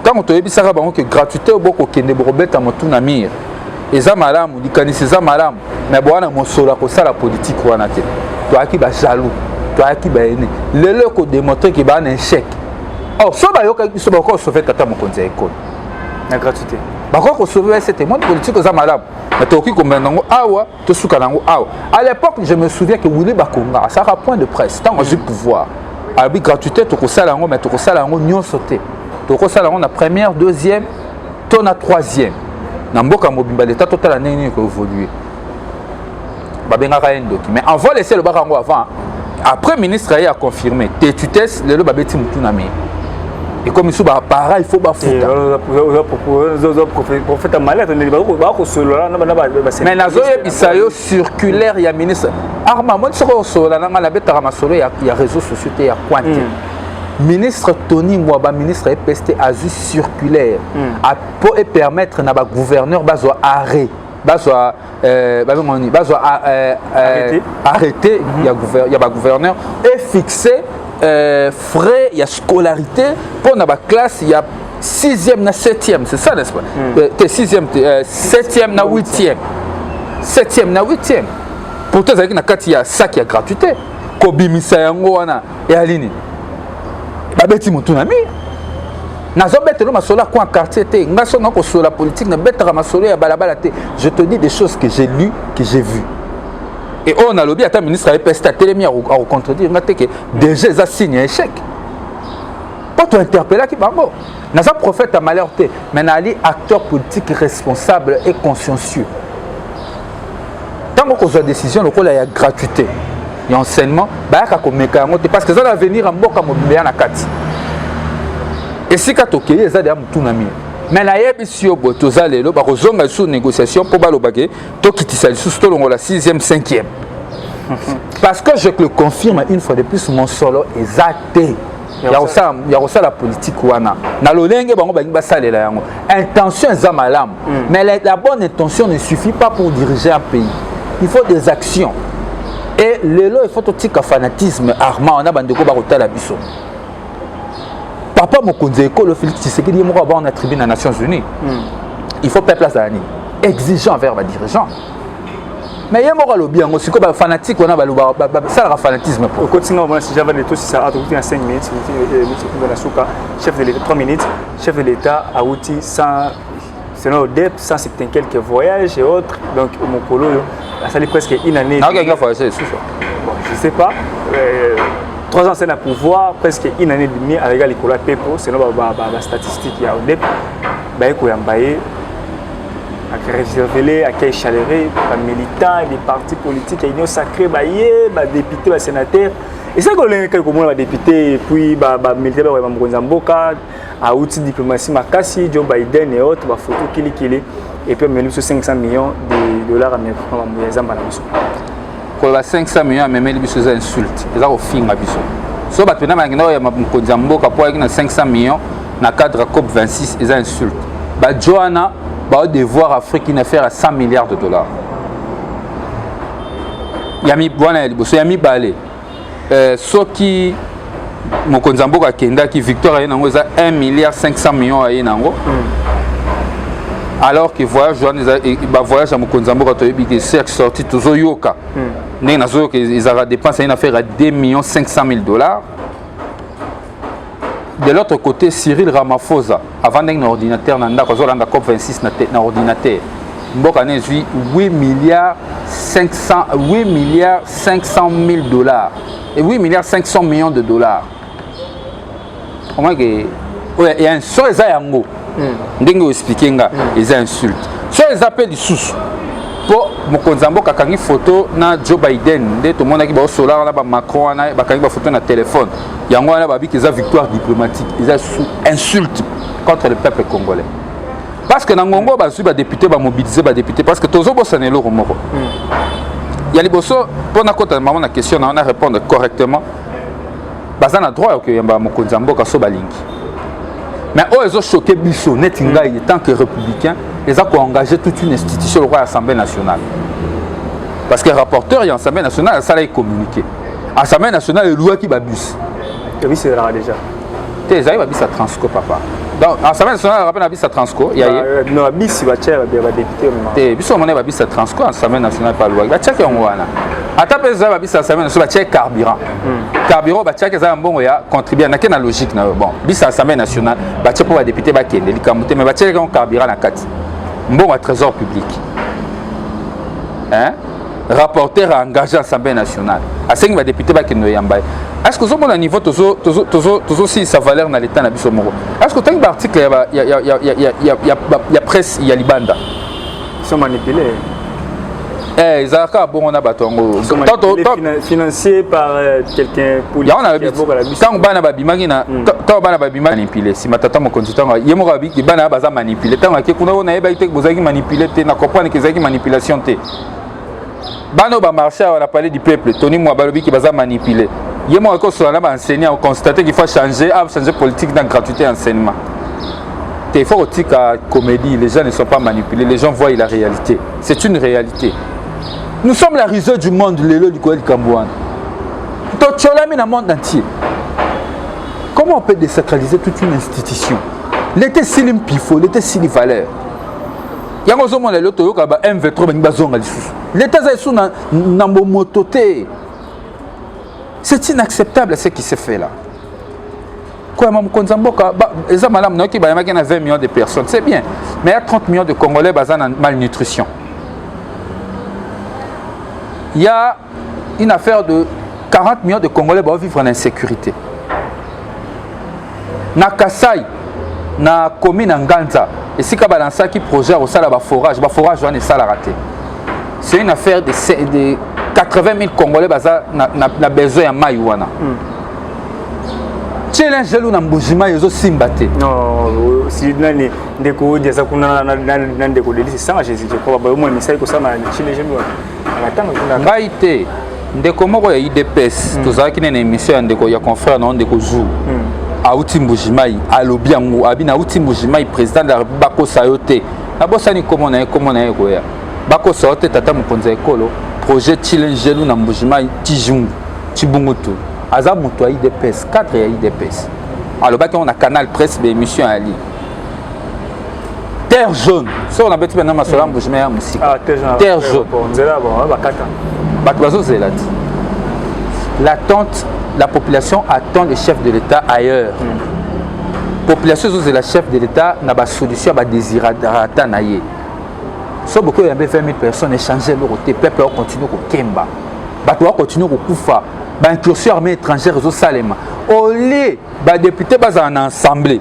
Quand on te dit ça que gratuité beaucoup kende borobeta motu na mir eza malamu likanisi eza malamu mais bwana mosola ko sala politique wana te to aki ba jaloux to aki ba ene lelo ko démontrer que ba un échec or so ba yoka so ba ko sauver tata mokonzi école na gratuité ba ko sauver cette monde politique eza malamu mais tu as combien d'ango awa tu souka nango awa. À l'époque je me souviens que Willy Bakonga ça a point de presse tant que j'ai pouvoir abi gratuité tu ça lango mais tu ça lango nyon sauter tu ça lango na première deuxième ton na troisième na mboka mobimba l'état total année ko évoluer babengaka un document mais on va laisser le barango avant après ministre a confirmé tes tutelles le babeti mutunami et comme il faut pareil il faut bafuta prophète malade mais nazo bisayo circulaire ya ministre arma moi soko sola na la beta ramasolo ya réseaux sociaux ya quanti ministre Tony Mwaba ministre EPST a vu circulaire pour permettre na ba gouverneur bazo arrêt arrêter il y a gouverneur et fixer frais il y a scolarité pour la classe il y a 6e na 7e c'est ça n'est-ce pas 6e 7e na 8e 7e na 8e pourtant avec na kati ya sac ya gratuité ko bimisa yango wana et alini babeti mutunami nazo betelo masolo quoi quartier te ngaso na ko sola politique na betara masolo ya balabala te je te dis des choses que j'ai lues que j'ai vues et on a lobby à ta ministre avait pesté à télémia à contredire que déjà ça signe un échec pour tu interpeller qui bon naza prophète à malheur te mais nali acteur politique responsable et consciencieux tant qu'on a décision le rôle ya gratuité et enseignement ba ka ko meka parce que ça va venir en mboka mobimba na kati et si quand ok les a mutunami mais la yebi si au botoza lelo ba kozonga sous négociation pour balobake to kitisa sous to longo la 6e 5e parce que je le confirme une fois de plus mon solo exact il y a aussi la politique wana na lolenge bango ba salela yango intention za malam mais la bonne intention ne suffit pas pour diriger un pays il faut des actions et lelo il faut tout tika fanatisme armand on a bandeko ba kotala biso papa mokonzi école Félix Tshisekedi est mort en attribué aux Nations Unies. Il faut faire place à l'année. Exigeant envers les dirigeants. Mais il y a un lobby, c'est comme un fanatique, on a ça le fanatisme. Au quotidien, si j'avais des tout, si ça a été 5 minutes, chef de l'État, 3 minutes, chef de l'État a outil sans, selon le DEP, 170 quelques voyages et autres. Donc, mon colo, ça a presque une année. Non, quelqu'un voyagé, c'est ça. Je ne sais pas. 3 ans, c'est un pouvoir, presque une année et demie avec l'école PEPO, selon la statistique qu'il y a au DEP. Il y a à réserver, à quel chaleureux, les militants, les partis politiques, les unions sacrées, les députés, les sénateurs. Et c'est que les députés, puis les militaires, les Mboka, à outils de diplomatie, Makassi, Joe Biden et autres, les photos Kili. Et puis, on a 500 millions de dollars américains. Pour les 500 millions, on a des insultes. Ils ont fait des insultes. Si on a des 500 millions, dans le cadre de la COP26, ils ont insultes. Johanna va devoir Afrique une affaire à 100 milliards de dollars. Yami Yami Balé. Ce qui Mokonzamboka Kenda qui Victor a 1 milliard 500 millions à Yenango. Alors que voyage à Mokonzamboka qui est sorti toujours Yoka. Ils ont dépensé une affaire à 2 500 000 dollars. De l'autre côté, Cyril Ramaphosa, avant d'un ordinateur, dans la COP26, dans l'ordinateur, il a 8 milliards 500 000 dollars. Et 8 milliards 500 millions de dollars. Il y a un seul example. Il y a expliqué les insultes. Sur les appels du sous. Pour Mokonzambo kakangi photo na Joe Biden de tout le monde qui va solar na ba Macron na ba kangi photo na téléphone yango na ba bi qu'ils a victoire diplomatique ils a insulte contre le peuple congolais parce que na ngongo ba su ba député ba mobiliser ba député parce que tozo bosana lo moko ya liboso pour na kota maman na question na on répondre correctement bazana droit que yamba Mokonzambo ka so balingi mais eux ils ont choqué biso netinga en tant que républicain ils ont engagé toute une institution, le roi de l'Assemblée nationale. Parce que le rapporteur et l'Assemblée nationale, ça l'a communiqué. L'Assemblée nationale, le loi qui babus. Oui, c'est là déjà. Tu sais, babus à Transco, papa. Donc, l'Assemblée nationale, elle rappelle babus à Transco. Non, babus, il va chercher les députés. Tu sais, on est babus à Transco, l'Assemblée nationale, pas loi. Il va chercher un ouana. Attends, il va babus à l'Assemblée nationale, il va chercher carburant. Carburant, il va chercher un bon, il va contribuer. Il y a une logique. Bon, bis à l'Assemblée nationale, il va chercher pour les députés, mais il va chercher un carburant à la carte. Bon, à trésor public. hein? Rapporteur engagé à l'Assemblée nationale. À 5 députés qui nous yamba. Est-ce que vous avez un niveau si sa valeur dans l'État nabiso moro? Est-ce que tu as un article il y a presse il y a libanda. Ils sont manipulés. Eh, ils ont bon on a batongo. Financé par quelqu'un politique. Quand bana babimaki na quand bana babimaki manipulé. Si matata mon consultant yemo rabi ki bana baza manipulé. Tant que kuna on a eba ite bozaki manipulé te na comprendre que zaki manipulation te. Bano ba marché on a parlé du peuple. Tony Mwabalobi qui baza manipulé. Yemo ko so na ba enseigner on constater qu'il faut changer politique dans gratuité enseignement. Il faut aussi qu'à comédie, les gens ne sont pas manipulés, les gens voient la réalité. C'est une réalité. Nous sommes la risée du monde, l'élo du Kouel Kambouane. Dans le monde entier. Comment on peut désacraliser toute une institution? L'été silim pifo, l'été silim valeur. Il y a un moment où l'auto a un V3 l'état est sous mototé. C'est inacceptable ce qui se fait là. Quoi, ils ont 20 millions de personnes, c'est bien. Mais il y a 30 millions de Congolais basés en malnutrition. Il y a une affaire de 40 millions de Congolais qui vivent en insécurité. Na Kasai, na commune Nganza, et si Kabalansa qui projet au sala forage, on est raté. C'est une affaire de 80 000 Congolais qui ont besoin de Maïwana. Challenge jelou na mbujima yezo simbate. Non, si nani ndeko diasa kuna na ndeko delisi sanga Jésus ko ba mo misai ko sama challenge jelou. Alatanga kuna ngaite ndeko moko ya IDPS tozaki na émission ya ndeko ya confrère na ndeko jour. Auti mbujimai alobi yango abina auti mbujimai président de la République bako sayote. Abosani komona ko ya. Bako sayote tata mukonza ekolo projet challenge jelou na mbujimai tijungu tibungutu. Aza muto IDPS 4 ya IDPS. Alors on a canal presse émission à lire. Terre jaune. Ça on a besoin maintenant masola mbujima ya musika. Terre jaune. L'attente, la population attend le chef de l'État ailleurs. Population de la chef de l'État n'a pas solution à désirata naie. So beaucoup il y a 20 000 personnes échanger leur côté peuple continue au Kemba. Bato continue au Koufa. Incursion armée étrangère au Salema. Au lieu de députés en assemblée,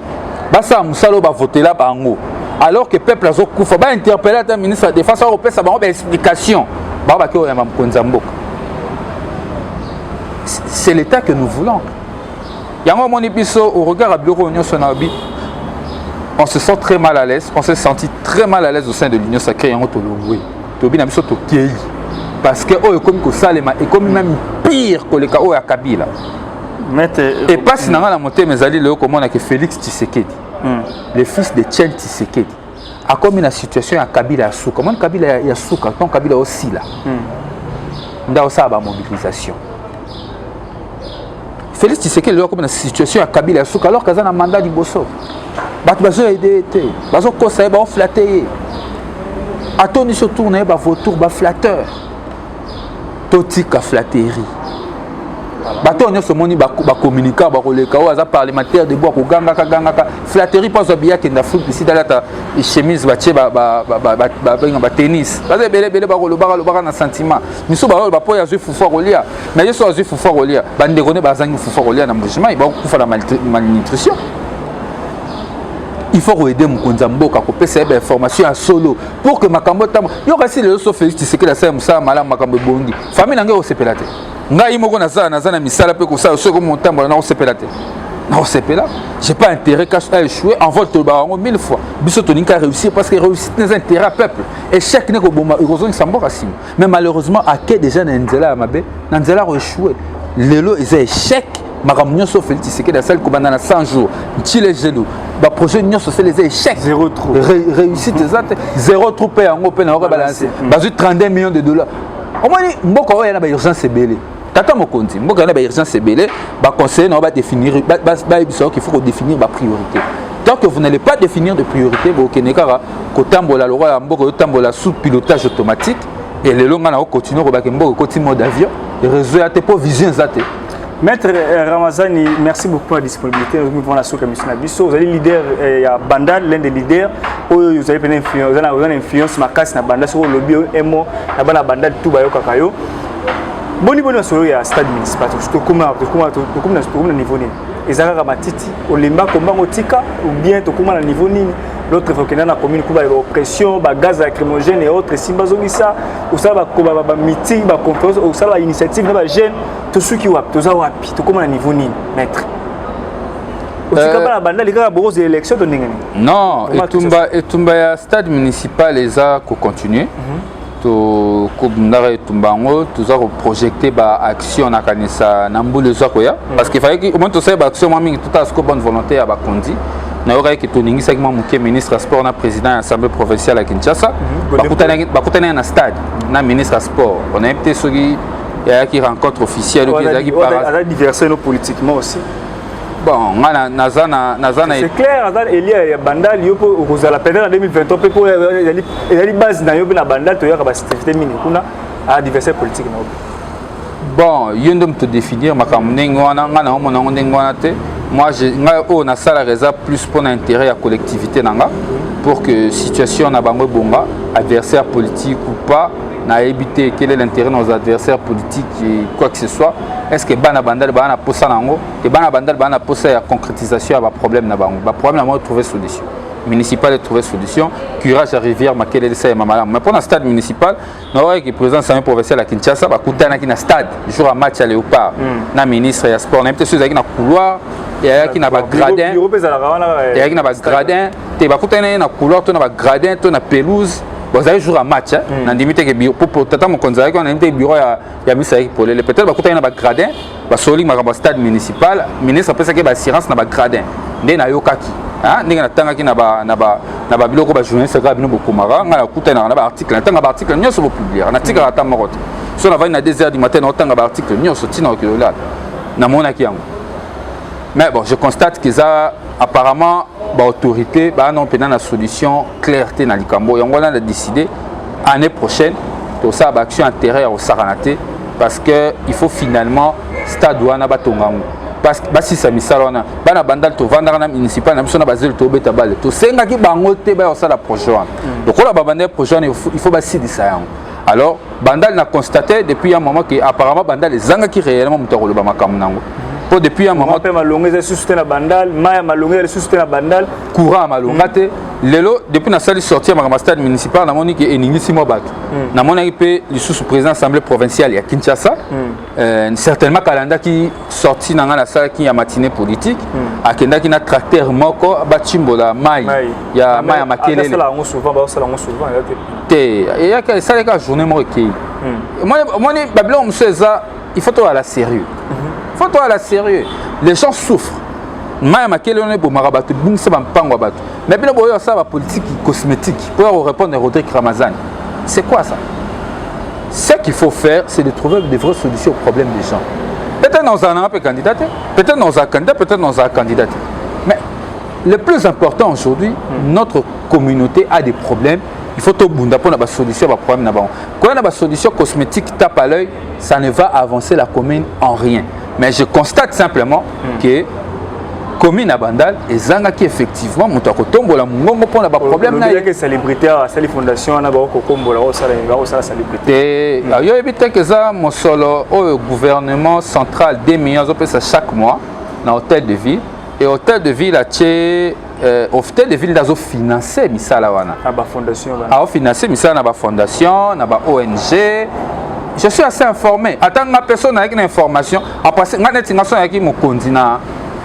basa musalo ba voter là bango. Alors que peuple azo kufa ba interpeller le ministre de la Défense européen ça ba explication. Ba ba ko ya mkonzamboka. C'est l'état que nous voulons. Yango moni biso au regard à bureau Union Sonabi. On se sent très mal à l'aise, on s'est senti très mal à l'aise au sein de l'Union sacrée yango to longwe. To bi na biso to kei. Parce que oh comme Salema et comme même pire que le cas où à Kabila. Et pas si dans la montée mes alliés le comment on a que Félix Tshisekedi, le fils de Tchène Tshisekedi, a comme une situation à Kabila sous comment Kabila y a sous quand Kabila aussi là. Dans ça ba mobilisation. Félix Tshisekedi le comme une situation à Kabila sous alors qu'il a un mandat du Bosso. Bat bazo aider té, bazo conseiller ba flatter. Atoni se tourner ba vautour ba flatteur. Totika flatterie. Bato on se moni ba communiquer ba koleka o aza parlementaire de bois ko ganga flatterie pas obia que na foot ici dans la chemise ba tche ba tennis. Baza bele ba koloba na sentiment. Miso ba po ya zufu fo kolia. Mais yeso zufu fo kolia. Ba ndekone ba zangi fo kolia na mbujima ba kufa na malnutrition. Il faut aider Mkonza Mboka pour passer des informations à solo pour que Makambo tam yo kasi le so Félix Tshisekedi la sa musala mala Makambo bondi famille nanga o sepelate ngai moko na za misala pe ko sa so ko montambo na o sepelate na o sepela j'ai pas intérêt qu'à échouer en vote to ba 1000 fois biso to ninka réussir parce que réussite des intérêts à peuple échec ne ko boma ikozo ni sambo kasi mais malheureusement à que des gens nzela mabe nzela ro échouer lelo ils échec Makambo so Félix Tshisekedi la salle ko bana 100 jours Chile gelou ba projet union sociale les échecs zéro trou réussite exact zéro trou paye en open na balancer bazu 32 millions de dollars au moins mboko oya na ba urgence belé tata mokonzi mboka na ba urgence belé ba conseiller na ba définir ba biso qu'il faut définir ba priorité tant que vous n'allez pas définir de priorité bo kenekara ko tambola le roi mboko tambola sous pilotage automatique et les longs na continuer ko ba mboko ko mode avion réseau ya te pour vision zate Maître Ramazani, merci beaucoup pour la disponibilité. Nous avons la sous-commission Nabiso. Vous êtes leader, il y a Bandal, l'un des leaders. Vous avez une influence, ma casse na Bandal sur le lobby, MO, la Bandal, tout bayo kakayo. Boni boni sur le stade municipal. Tout comme na niveau ni. Ezaka kamatiti, olimba komba otika ou bien tout comme na niveau ni. L'autre fois qu'il y a une commune qui a oppression, gaz lacrymogène et autres, si vous avez ça, vous avez un meeting, une conférence, vous avez une initiative, vous avez jeune, tout ce qui est tout comme à niveau ni maître. Non, et Tumba stade municipal les a continué. To kubndare tumbango tuza ko projeter ba action na kanisa na mbule zakoya parce qu'il fallait que au moins to ça ba action mami tout à ce que bonne volonté ya ba kondi na yoka ki to ningi segment muke ministre sport na président de l'assemblée provinciale à Kinshasa ba kutana na stade na ministre sport on a été soki ya qui rencontre officielle ou qui par à diverser nos politiquement aussi. Bon, nazana c'est clair, il y a Bandal, il y a la pédale en 2023 pour il y a les bases dans la Bandal, il y a la activité mini à diverses politiques. Bon, il y a te définir ma moi je na sala réserve plus pour l'intérêt à la collectivité pour que situation na bango bonga adversaire politique ou pas na éviter quel est l'intérêt de nos adversaires politiques et quoi que ce soit. Est-ce que bana bandal bana posa nango et bana bandal bana posa ya concrétisation à problème na bango ba problème na trouver solution municipal trouver solution curage à rivière makele de ça mamala mais pour le stade municipal na ouais qui président saint provincial à Kinshasa ba kutana ki na stade jour à match à Léopard na ministre ya sport na peut ceux qui na couloir et qui na ba gradin et qui na ba gradin te ba kutana na couloir to na ba gradin to na pelouse. Vous avez joué un match, dans limite que pour tata mon conseil qu'on a un bureau ya misa pour les peut-être ba kutana na ba gradin ba soli ma stade municipal ministre après ça que ba assurance na ba gradin ndé na yokaki ah ndé na tanga ki na ba biloko ba journaliste ka bino bokomara ngala kutana na ba article tanga ba article nyoso bo publier na tika ata morote so na va na 2h du matin na tanga ba article nyoso tina ko là na mona ki yango mais bon je constate que ça apparemment l'autorité non pendant la solution clarté dans likambo yango on a décidé année prochaine tout ça action intérêt au Saranate parce que il faut finalement stade wana batongango parce que si ça misala wana bana bandal to vendre na municipal na biso na bazeli to beta balle to senga ki bango te ba ça la projet donc on a bandel projet il faut basidisa yango alors bandal n'a constaté depuis un moment que apparemment bandal les zanga qui réellement mutako ba makamu nango depuis un moment courant malongate lelo depuis na salle sortir ma stade municipal na moni que eningisi mo bato na moni pe le sous président assemblée provinciale ya Kinshasa certainement kalanda qui sorti na la salle qui a matinée politique akenda ki na tracteur moko bachimbola mai ya mai ya makele ça la souvent te et ya que ça la journée mo ki moi babylon mseza il faut toi à la sérieux. Faut toi à la sérieux. Les gens souffrent. Maya makele on est pour marabatou bung se bampango batou. Mais bien boyo ça va politique cosmétique pour répondre à Rodrigue Ramazani. C'est quoi ça? Ce qu'il faut faire c'est de trouver des vraies solutions aux problèmes des gens. Peut-être nous en avons pas candidaté, peut-être nous avons candidat, peut-être nous avons candidaté. Mais le plus important aujourd'hui, notre communauté a des problèmes. Il faut tout bunda pour la solution à problème là-bas. Quand on a une solution cosmétique tape à l'œil, ça ne va avancer la commune en rien. Mais je constate simplement que commune à Bandal et zanga qui effectivement mutako tombola mungongo pour la problème là. Il y a que célébrité à la fondation na ba ko kombola o sala célébrité. Yo éviter que ça mon solo au gouvernement central 2 millions de pesos chaque mois dans hôtel de ville et hôtel de ville a hôtel de ville d'azo financer misala wana. Na ba fondation wana. A financer misala na ba fondation, na ba ONG. Je suis assez informé. Attends, ma personne avec une information. Après, je suis avec mon continent,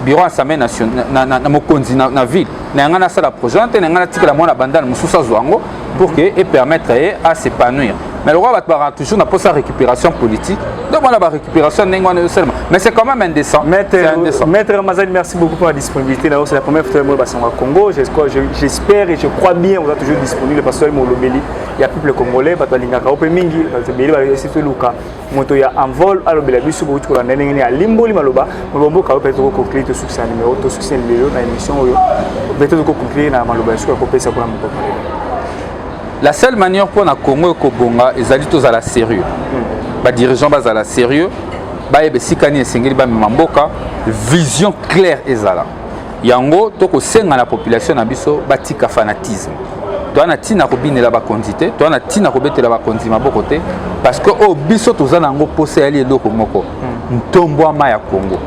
bureau assemblée nationale, mon continent, na ville. Na ngana sala projet, na ngana tika la bandana mususa zwango pour que et permettre à s'épanouir. Mais le roi va toujours n'a pas sa récupération politique. Donc on a la récupération seulement. Mais c'est quand même indécent. Maître Ramazani, merci beaucoup pour la disponibilité. C'est la première fois que je suis au Congo. J'espère et je crois bien que vous êtes toujours disponible parce que il y a plus de Congolais, il y a plus de Luka. Moto ya envol alo bela biso bo tukula ndenge ni alimboli maloba molombo ka peut ko conclure to succès numéro to succès numéro na émission oyo peut-être ko conclure na maloba sur ko pesa ko na moko. La seule manière pour na Congo ko bonga ezali to za la sérieux. Ba dirigeant ba za la sérieux bayebe sikani esengeli bamema mboka vision claire ezala yango tokosenga na population na biso batika fanatisme toana tina kobinela bakonzi te toana tina kobetela bakonzi maboko te parce que o biso toza nango posa yali eloko moko ntombwama ya Congo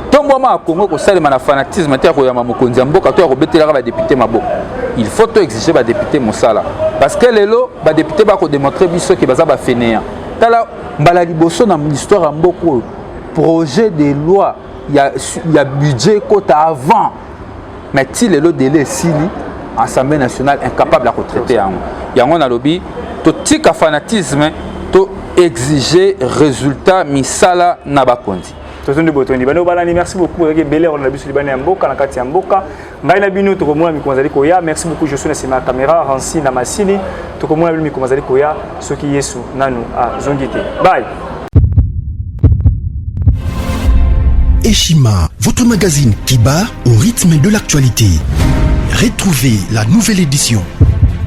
ntombwama ya Congo kosalema na fanatisme te ya koyamba mokonzi ya mboka to ya kobetelaka badepute maboko il faut to exiger badepute mosala parce que lelo badepute bakodémontrer biso ke baza bafenéant tala mbala liboso na l'histoire ya mboka oyo projet de loi ya budget kota avant mais ti lelo délai esili Assemblée nationale incapable à retraiter yango na lobi to tika fanatisme to exiger résultat misala na bakonzi tozondi botondi bano balani merci beaucoup avec Belair on a biso libana ya mboka na kati ya mboka ngai na bino tokomona mikonzali koya merci beaucoup je suis na sima caméra Hansi na Masini tokomona bino mikonzali koya soki Yesu nanu a zongite bye. Eshima, votre magazine qui bat au rythme de l'actualité. Retrouvez la nouvelle édition.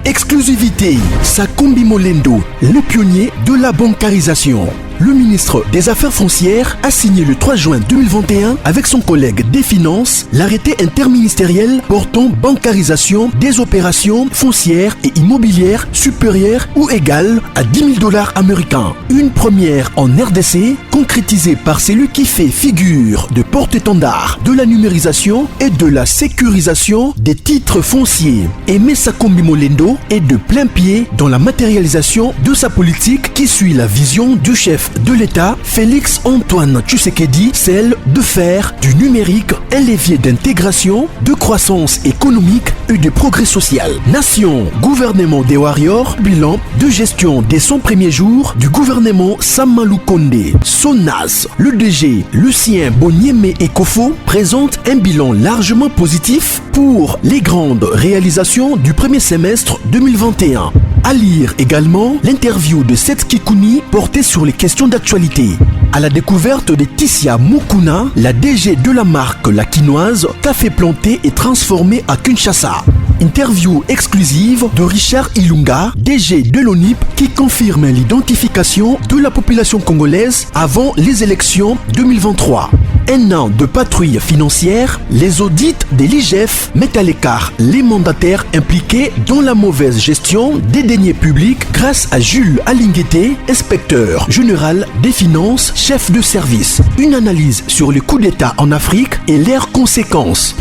Exclusivité, Sakombi Molendo, le pionnier de la bancarisation. Le ministre des Affaires foncières a signé le 3 juin 2021 avec son collègue des Finances l'arrêté interministériel portant bancarisation des opérations foncières et immobilières supérieures ou égales à $10 000 américains. Une première en RDC concrétisée par celui qui fait figure de porte-étendard de la numérisation et de la sécurisation des titres fonciers. Aimé Sakombi Molendo est de plein pied dans la matérialisation de sa politique qui suit la vision du chef de l'État, Félix Antoine Tshisekedi, celle de faire du numérique un levier d'intégration, de croissance économique et de progrès social. Nation, gouvernement des warriors, bilan de gestion des 100 premiers jours du gouvernement Samalou Kondé. SONAS, le DG Lucien Boniemé Ekofo présente un bilan largement positif pour les grandes réalisations du premier semestre 2021. À lire également l'interview de Seth Kikouni portée sur les questions d'actualité. À la découverte de Tissia Mukuna, la DG de la marque La Quinoise, café planté et transformé à Kinshasa. Interview exclusive de Richard Ilunga, DG de l'ONIP, qui confirme l'identification de la population congolaise avant les élections 2023. Un an de patrouille financière, les audits de l'IGF mettent à l'écart les mandataires impliqués dans la mauvaise gestion des deniers publics grâce à Jules Alinguete, inspecteur général des finances, chef de service. Une analyse sur les coups d'État en Afrique et leurs conséquences.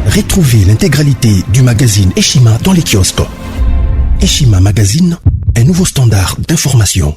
Retrouvez l'intégralité du magazine Eshima dans les kiosques. Eshima Magazine, un nouveau standard d'information.